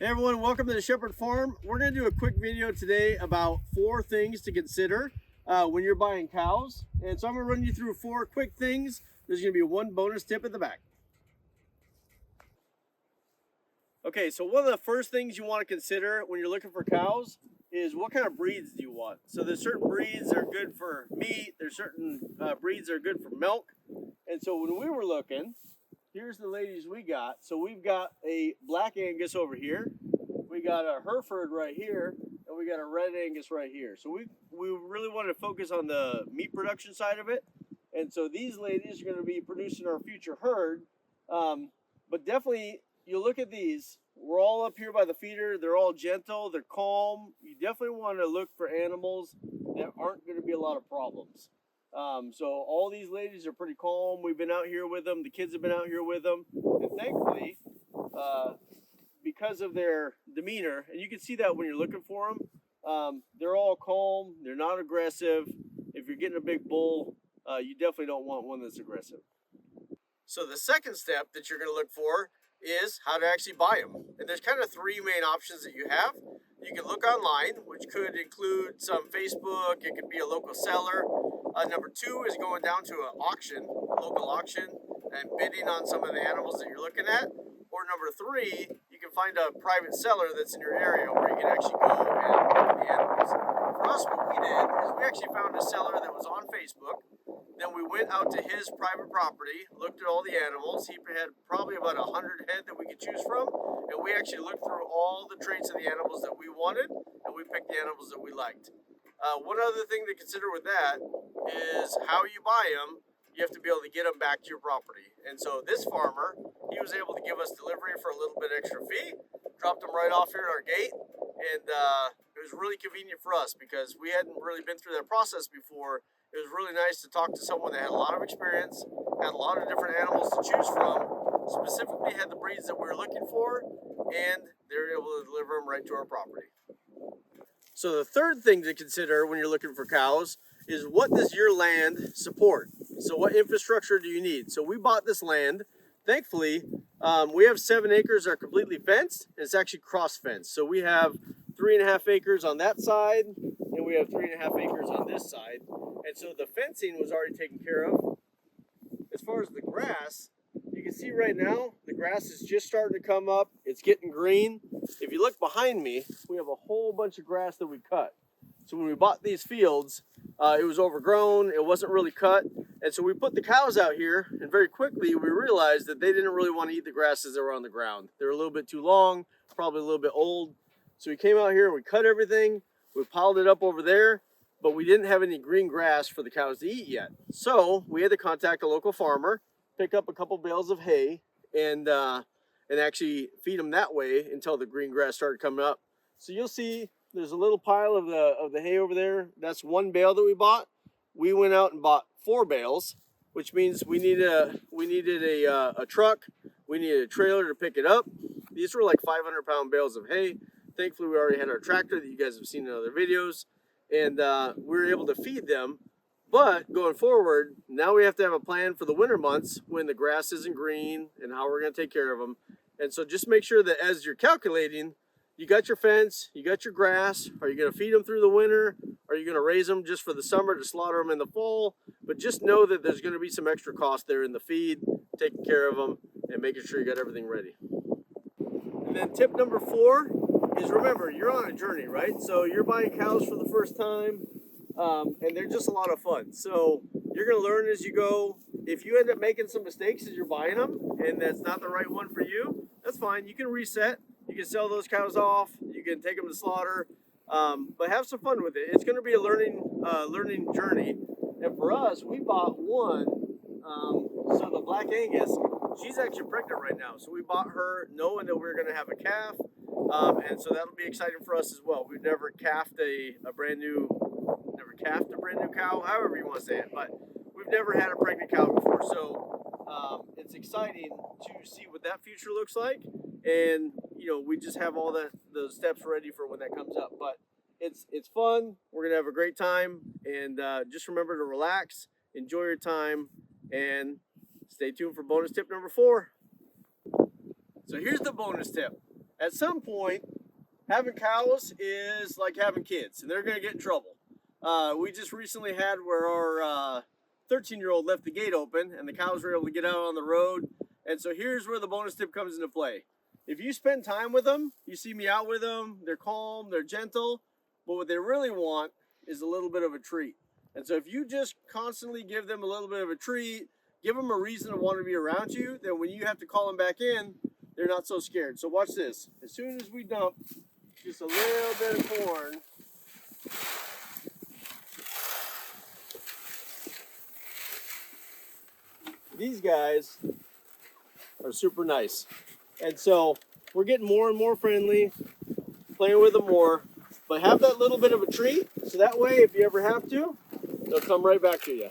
Hey everyone, welcome to the Shepherd Farm. We're going to do a quick video today about 4 things to consider when you're buying cows. And so I'm going to run you through 4 quick things. There's going to be one bonus tip at the back. Okay, so one of the first things you want to consider when you're looking for cows is what kind of breeds do you want. So there's certain breeds that are good for meat, there's certain breeds that are good for milk. And so when we were looking, here's the ladies we got. So we've got a black Angus over here, we got a Hereford right here, and we got a red Angus right here. So we really wanted to focus on the meat production side of it. And so these ladies are going to be producing our future herd. But definitely, you look at these, we're all up here by the feeder. They're all gentle, they're calm. You definitely want to look for animals that aren't going to be a lot of problems. So all these ladies are pretty calm. We've been out here with them. The kids have been out here with them. And thankfully, because of their demeanor, and you can see that when you're looking for them, they're all calm. They're not aggressive. If you're getting a big bull, you definitely don't want one that's aggressive. So the second step that you're going to look for is how to actually buy them. And there's kind of 3 main options that you have. You can look online, which could include some Facebook. It could be a local seller. Number 2 is going down to an auction, a local auction, and bidding on some of the animals that you're looking at. Or number 3, you can find a private seller that's in your area where you can actually go and look at the animals. For us, what we did is we actually found a seller that was on Facebook. Then we went out to his private property, looked at all the animals. He had probably about 100 head that we could choose from. And we actually looked through all the traits of the animals that we wanted, and we picked the animals that we liked. One other thing to consider with that is how you buy them. You have to be able to get them back to your property. And so this farmer, he was able to give us delivery for a little bit extra fee, dropped them right off here at our gate, and it was really convenient for us because we hadn't really been through that process before. It was really nice to talk to someone that had a lot of experience, had a lot of different animals to choose from, specifically had the breeds that we were looking for, and they were able to deliver them right to our property. So the third thing to consider when you're looking for cows is what does your land support? So what infrastructure do you need? So we bought this land. Thankfully, we have 7 acres that are completely fenced, and it's actually cross fenced. So we have 3.5 acres on that side, and we have 3.5 acres on this side. And so the fencing was already taken care of. As far as the grass, you can see right now, the grass is just starting to come up. It's getting green. If you look behind me, we have a whole bunch of grass that we cut. So when we bought these fields, it was overgrown. It wasn't really cut. And so we put the cows out here, and very quickly we realized that they didn't really want to eat the grasses that were on the ground. They were a little bit too long, probably a little bit old. So we came out here and we cut everything. We piled it up over there, but we didn't have any green grass for the cows to eat yet. So we had to contact a local farmer, pick up a couple bales of hay, and actually feed them that way until the green grass started coming up. So you'll see there's a little pile of the hay over there. That's 1 bale that we bought. We went out and bought 4 bales, which means we needed a truck. We needed a trailer to pick it up. These were like 500-pound bales of hay. Thankfully, we already had our tractor that you guys have seen in other videos, and we were able to feed them. But going forward, now we have to have a plan for the winter months when the grass isn't green and how we're going to take care of them. And so just make sure that as you're calculating, you got your fence, you got your grass. Are you going to feed them through the winter? Are you going to raise them just for the summer to slaughter them in the fall? But just know that there's going to be some extra cost there in the feed, taking care of them, and making sure you got everything ready. And then tip number 4 is remember, you're on a journey, right? So you're buying cows for the first time, and they're just a lot of fun. So you're going to learn as you go. If you end up making some mistakes as you're buying them, and that's not the right one for you, that's fine. You can reset. You can sell those cows off. You can take them to slaughter, but have some fun with it. It's going to be a learning journey. And for us, we bought one. So the Black Angus, she's actually pregnant right now. So we bought her knowing that we were going to have a calf. And so that'll be exciting for us as well. We've never calved a brand new cow, however you want to say it, but we've never had a pregnant cow before. So it's exciting to see what that future looks like. And, you know, we just have all those steps ready for when that comes up. But it's fun. We're going to have a great time. And just remember to relax, enjoy your time, and stay tuned for bonus tip number 4. So here's the bonus tip. At some point, having cows is like having kids, and they're going to get in trouble. We just recently had where our 13-year-old left the gate open, and the cows were able to get out on the road. And so here's where the bonus tip comes into play. If you spend time with them, you see me out with them, they're calm, they're gentle, but what they really want is a little bit of a treat. And so if you just constantly give them a little bit of a treat, give them a reason to want to be around you, then when you have to call them back in, they're not so scared. So watch this. As soon as we dump just a little bit of corn, these guys are super nice. And so we're getting more and more friendly, playing with them more, but have that little bit of a treat, so that way if you ever have to, they'll come right back to you.